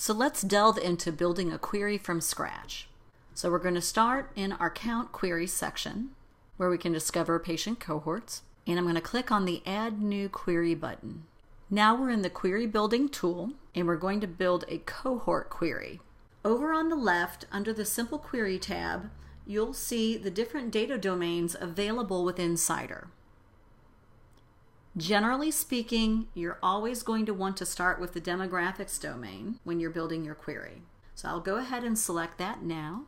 So let's delve into building a query from scratch. So we're going to start in our Count Queries section, where we can discover patient cohorts. And I'm going to click on the Add New Query button. Now we're in the Query Building tool, and we're going to build a cohort query. Over on the left, under the Simple Query tab, you'll see the different data domains available within CIDR. Generally speaking, you're always going to want to start with the demographics domain when you're building your query. So I'll go ahead and select that now.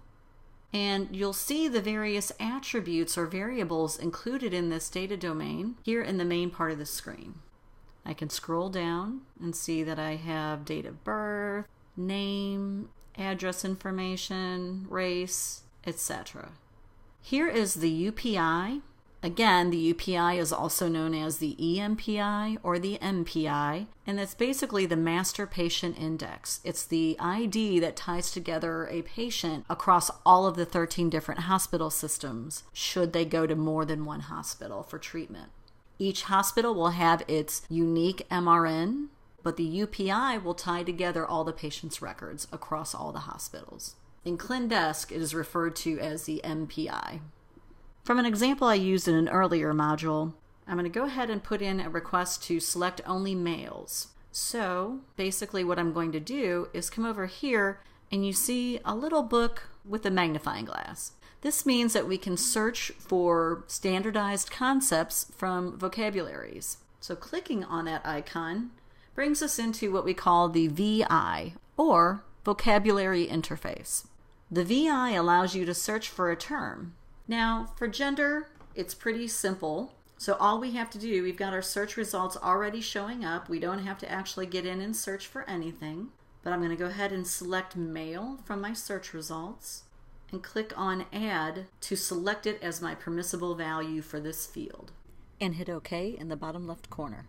And you'll see the various attributes or variables included in this data domain here in the main part of the screen. I can scroll down and see that I have date of birth, name, address information, race, etc. Here is the UPI. Again, the UPI is also known as the EMPI or the MPI, and it's basically the Master Patient Index. It's the ID that ties together a patient across all of the 13 different hospital systems, should they go to more than one hospital for treatment. Each hospital will have its unique MRN, but the UPI will tie together all the patient's records across all the hospitals. In ClinDesk, it is referred to as the MPI. From an example I used in an earlier module, I'm going to go ahead and put in a request to select only males. So basically what I'm going to do is come over here and you see a little book with a magnifying glass. This means that we can search for standardized concepts from vocabularies. So clicking on that icon brings us into what we call the VI, or Vocabulary Interface. The VI allows you to search for a term. Now, for gender, it's pretty simple. So all we have to do, we've got our search results already showing up. We don't have to actually get in and search for anything. But I'm going to go ahead and select male from my search results and click on Add to select it as my permissible value for this field. And hit OK in the bottom left corner.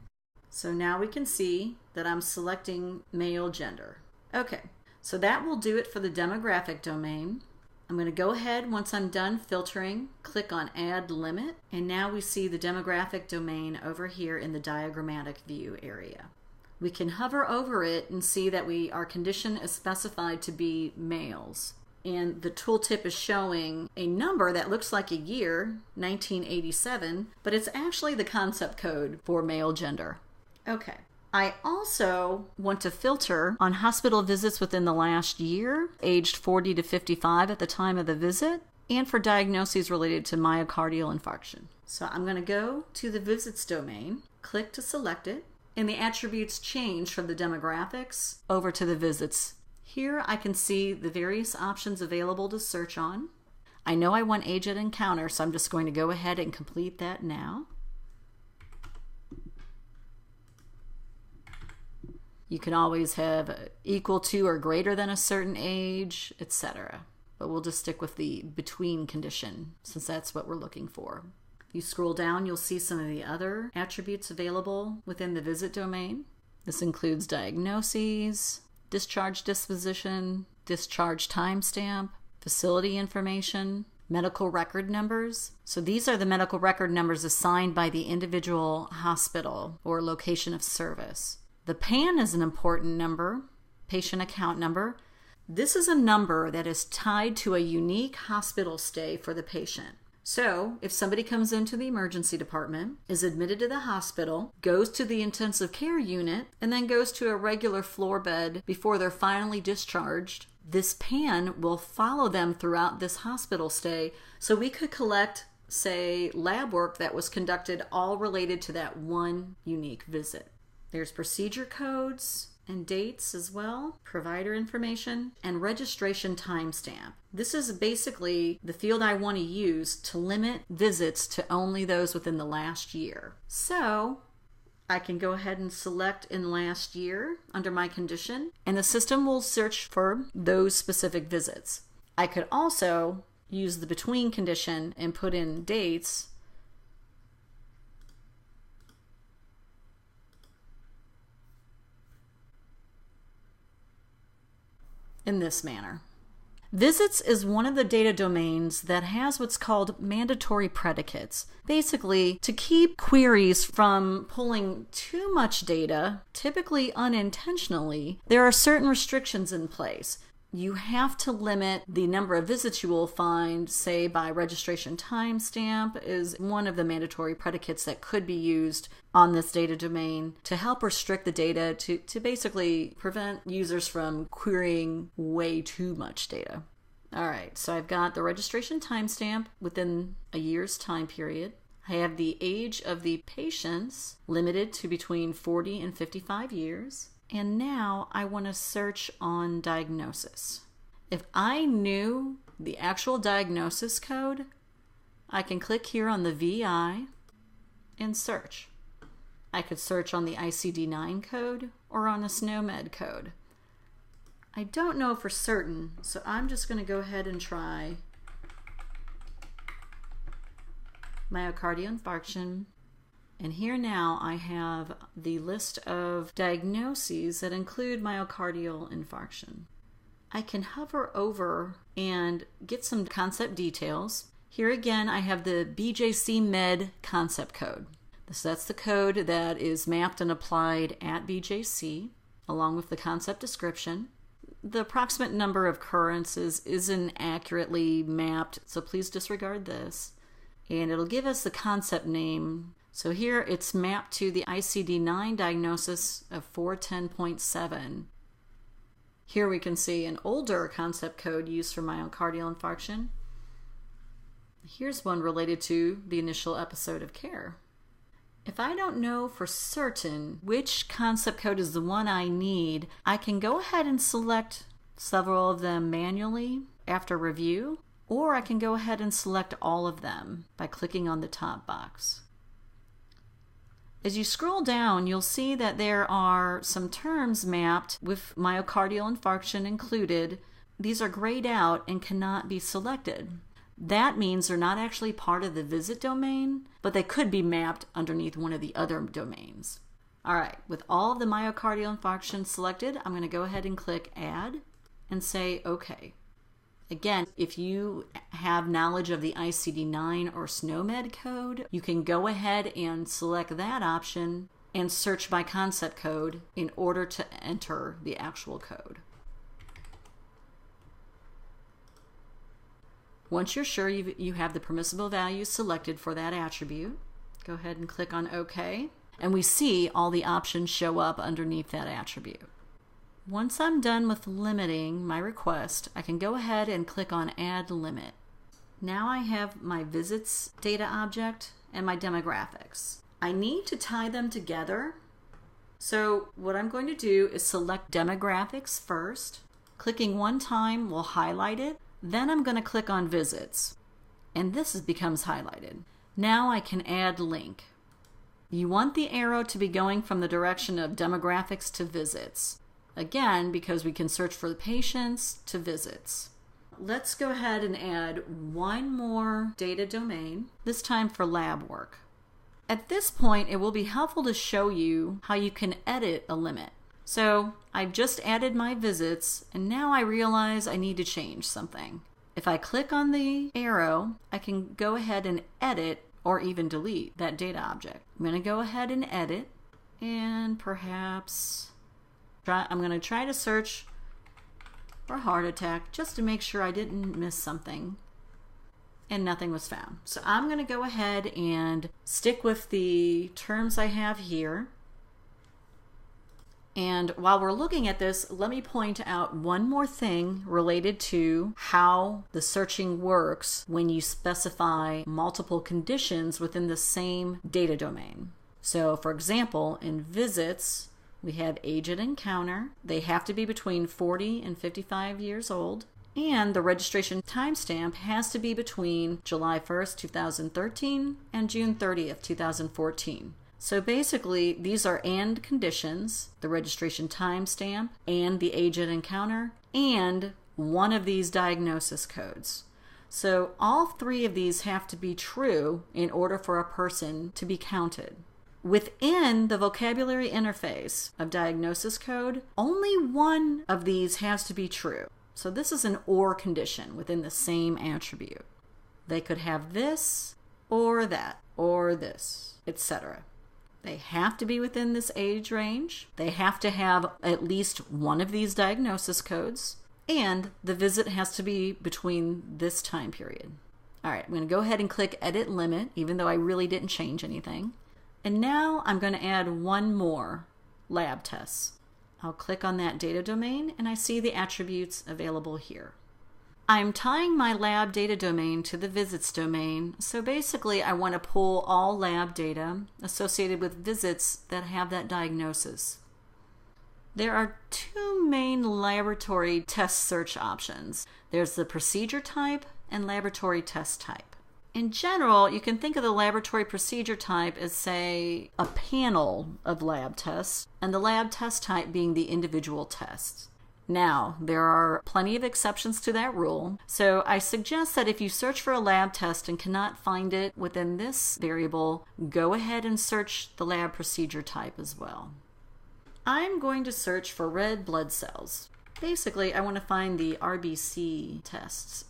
So now we can see that I'm selecting male gender. Okay, so that will do it for the demographic domain. I'm going to go ahead, once I'm done filtering, click on Add Limit, and now we see the demographic domain over here in the diagrammatic view area. We can hover over it and see that our condition is specified to be males. And the tooltip is showing a number that looks like a year, 1987, but it's actually the concept code for male gender. Okay. I also want to filter on hospital visits within the last year, aged 40 to 55 at the time of the visit, and for diagnoses related to myocardial infarction. So I'm going to go to the visits domain, click to select it, and the attributes change from the demographics over to the visits. Here I can see the various options available to search on. I know I want age at encounter, so I'm just going to go ahead and complete that now. You can always have equal to or greater than a certain age, etc. But we'll just stick with the between condition since that's what we're looking for. If you scroll down, you'll see some of the other attributes available within the visit domain. This includes diagnoses, discharge disposition, discharge timestamp, facility information, medical record numbers. So these are the medical record numbers assigned by the individual hospital or location of service. The PAN is an important number, patient account number. This is a number that is tied to a unique hospital stay for the patient. So if somebody comes into the emergency department, is admitted to the hospital, goes to the intensive care unit, and then goes to a regular floor bed before they're finally discharged, this PAN will follow them throughout this hospital stay. So we could collect, say, lab work that was conducted all related to that one unique visit. There's procedure codes and dates as well, provider information, and registration timestamp. This is basically the field I want to use to limit visits to only those within the last year. So I can go ahead and select in last year under my condition, and the system will search for those specific visits. I could also use the between condition and put in dates in this manner. Visits is one of the data domains that has what's called mandatory predicates. Basically, to keep queries from pulling too much data, typically unintentionally, there are certain restrictions in place. You have to limit the number of visits you will find, say by registration timestamp is one of the mandatory predicates that could be used on this data domain to help restrict the data to basically prevent users from querying way too much data. All right, so I've got the registration timestamp within a year's time period. I have the age of the patients limited to between 40 and 55 years. And now I want to search on diagnosis. If I knew the actual diagnosis code, I can click here on the VI and search. I could search on the ICD-9 code or on a SNOMED code. I don't know for certain, so I'm just going to go ahead and try myocardial infarction. And here now I have the list of diagnoses that include myocardial infarction. I can hover over and get some concept details. Here again I have the BJC Med concept code. So that's the code that is mapped and applied at BJC along with the concept description. The approximate number of occurrences isn't accurately mapped, so please disregard this. And it'll give us the concept name. So here it's mapped to the ICD-9 diagnosis of 410.7. Here we can see an older concept code used for myocardial infarction. Here's one related to the initial episode of care. If I don't know for certain which concept code is the one I need, I can go ahead and select several of them manually after review, or I can go ahead and select all of them by clicking on the top box. As you scroll down, you'll see that there are some terms mapped with myocardial infarction included. These are grayed out and cannot be selected. That means they're not actually part of the visit domain, but they could be mapped underneath one of the other domains. All right, with all of the myocardial infarction selected, I'm going to go ahead and click Add and say OK. Again, if you have knowledge of the ICD-9 or SNOMED code, you can go ahead and select that option and search by concept code in order to enter the actual code. Once you're sure you have the permissible values selected for that attribute, go ahead and click on OK, and we see all the options show up underneath that attribute. Once I'm done with limiting my request, I can go ahead and click on Add Limit. Now I have my visits data object and my demographics. I need to tie them together. So what I'm going to do is select demographics first. Clicking one time will highlight it. Then I'm going to click on visits. And this becomes highlighted. Now I can add link. You want the arrow to be going from the direction of demographics to visits. Again, because we can search for the patients to visits. Let's go ahead and add one more data domain, this time for lab work. At this point, it will be helpful to show you how you can edit a limit. So I've just added my visits, and now I realize I need to change something. If I click on the arrow, I can go ahead and edit or even delete that data object. I'm going to go ahead and edit, and perhaps I'm going to try to search for heart attack just to make sure I didn't miss something. And nothing was found. So I'm going to go ahead and stick with the terms I have here. And while we're looking at this, let me point out one more thing related to how the searching works when you specify multiple conditions within the same data domain. So for example, in visits, we have age at encounter. They have to be between 40 and 55 years old. And the registration timestamp has to be between July 1st, 2013 and June 30th, 2014. So basically, these are AND conditions, the registration timestamp and the age at encounter, and one of these diagnosis codes. So all three of these have to be true in order for a person to be counted. Within the vocabulary interface of diagnosis code, only one of these has to be true. So this is an or condition within the same attribute. They could have this or that or this, etc. They have to be within this age range. They have to have at least one of these diagnosis codes. And the visit has to be between this time period. All right, I'm going to go ahead and click Edit Limit, even though I really didn't change anything. And now I'm going to add one more, lab tests. I'll click on that data domain, and I see the attributes available here. I'm tying my lab data domain to the visits domain, so basically I want to pull all lab data associated with visits that have that diagnosis. There are two main laboratory test search options. There's the procedure type and laboratory test type. In general, you can think of the laboratory procedure type as, say, a panel of lab tests, and the lab test type being the individual tests. Now, there are plenty of exceptions to that rule, so I suggest that if you search for a lab test and cannot find it within this variable, go ahead and search the lab procedure type as well. I'm going to search for red blood cells. Basically, I want to find the RBC tests.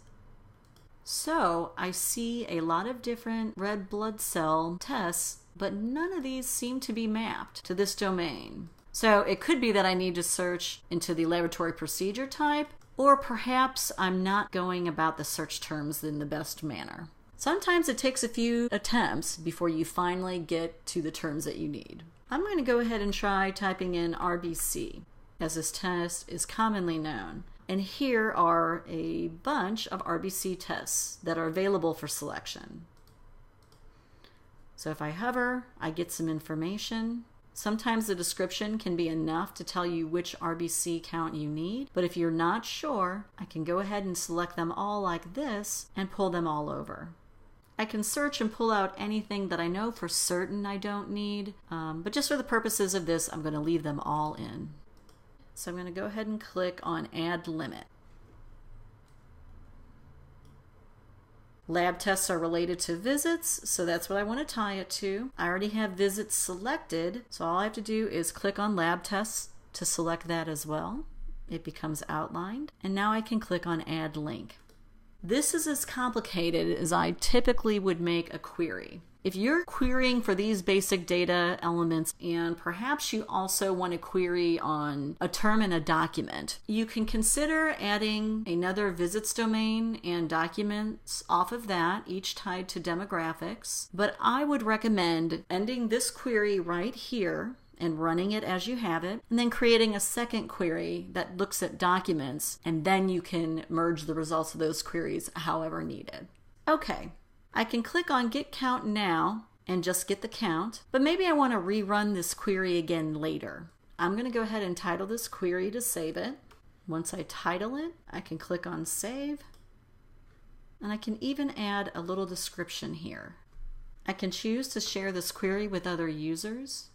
So I see a lot of different red blood cell tests, but none of these seem to be mapped to this domain. So it could be that I need to search into the laboratory procedure type, or perhaps I'm not going about the search terms in the best manner. Sometimes it takes a few attempts before you finally get to the terms that you need. I'm going to go ahead and try typing in RBC, as this test is commonly known. And here are a bunch of RBC tests that are available for selection. So if I hover, I get some information. Sometimes the description can be enough to tell you which RBC count you need, but if you're not sure, I can go ahead and select them all like this and pull them all over. I can search and pull out anything that I know for certain I don't need, but just for the purposes of this, I'm going to leave them all in. So I'm going to go ahead and click on Add Limit. Lab tests are related to visits, so that's what I want to tie it to. I already have visits selected, so all I have to do is click on Lab Tests to select that as well. It becomes outlined, and now I can click on Add Link. This is as complicated as I typically would make a query. If you're querying for these basic data elements and perhaps you also want to query on a term in a document, you can consider adding another visits domain and documents off of that, each tied to demographics. But I would recommend ending this query right here and running it as you have it, and then creating a second query that looks at documents, and then you can merge the results of those queries however needed. Okay. I can click on Get Count Now and just get the count, but maybe I want to rerun this query again later. I'm going to go ahead and title this query to save it. Once I title it, I can click on Save, and I can even add a little description here. I can choose to share this query with other users,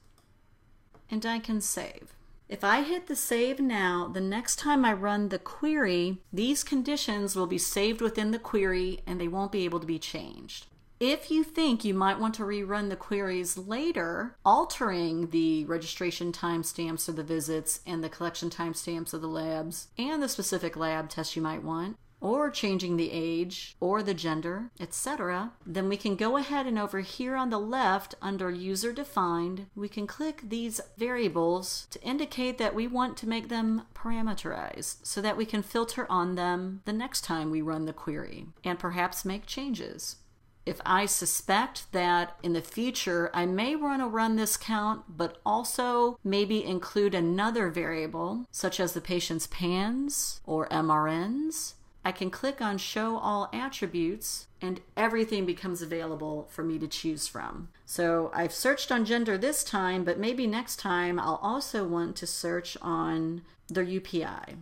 and I can save. If I hit the Save Now, the next time I run the query, these conditions will be saved within the query and they won't be able to be changed. If you think you might want to rerun the queries later, altering the registration timestamps of the visits and the collection timestamps of the labs and the specific lab tests you might want, or changing the age or the gender, etc., then we can go ahead and over here on the left under User Defined, we can click these variables to indicate that we want to make them parameterized so that we can filter on them the next time we run the query and perhaps make changes. If I suspect that in the future I may want to run this count, but also maybe include another variable, such as the patient's PANS or MRNs, I can click on Show All Attributes and everything becomes available for me to choose from. So I've searched on gender this time, but maybe next time I'll also want to search on their UPI.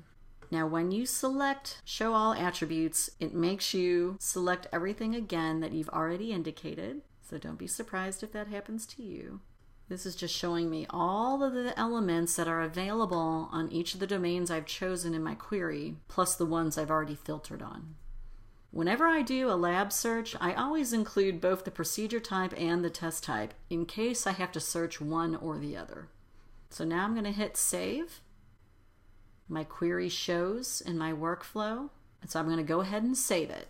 Now when you select Show All Attributes, it makes you select everything again that you've already indicated. So don't be surprised if that happens to you. This is just showing me all of the elements that are available on each of the domains I've chosen in my query, plus the ones I've already filtered on. Whenever I do a lab search, I always include both the procedure type and the test type in case I have to search one or the other. So now I'm going to hit Save. My query shows in my workflow, and so I'm going to go ahead and save it.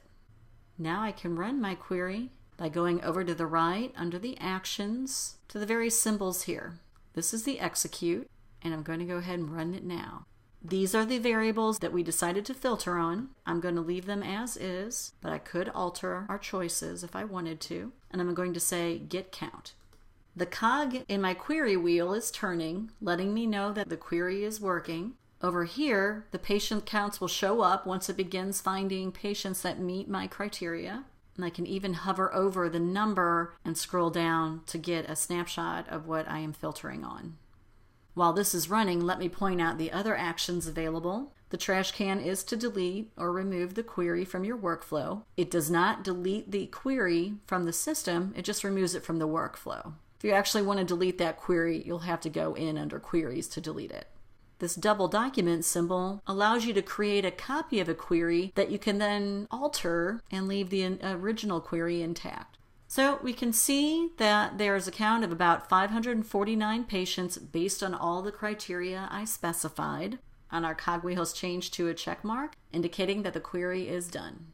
Now I can run my query by going over to the right under the actions to the various symbols here. This is the execute, and I'm going to go ahead and run it now. These are the variables that we decided to filter on. I'm going to leave them as is, but I could alter our choices if I wanted to. And I'm going to say get count. The cog in my query wheel is turning, letting me know that the query is working. Over here, the patient counts will show up once it begins finding patients that meet my criteria. And I can even hover over the number and scroll down to get a snapshot of what I am filtering on. While this is running, let me point out the other actions available. The trash can is to delete or remove the query from your workflow. It does not delete the query from the system, it just removes it from the workflow. If you actually want to delete that query, you'll have to go in under queries to delete it. This double document symbol allows you to create a copy of a query that you can then alter and leave the original query intact. So we can see that there's a count of about 549 patients based on all the criteria I specified, and our cogwheel has changed to a check mark, indicating that the query is done.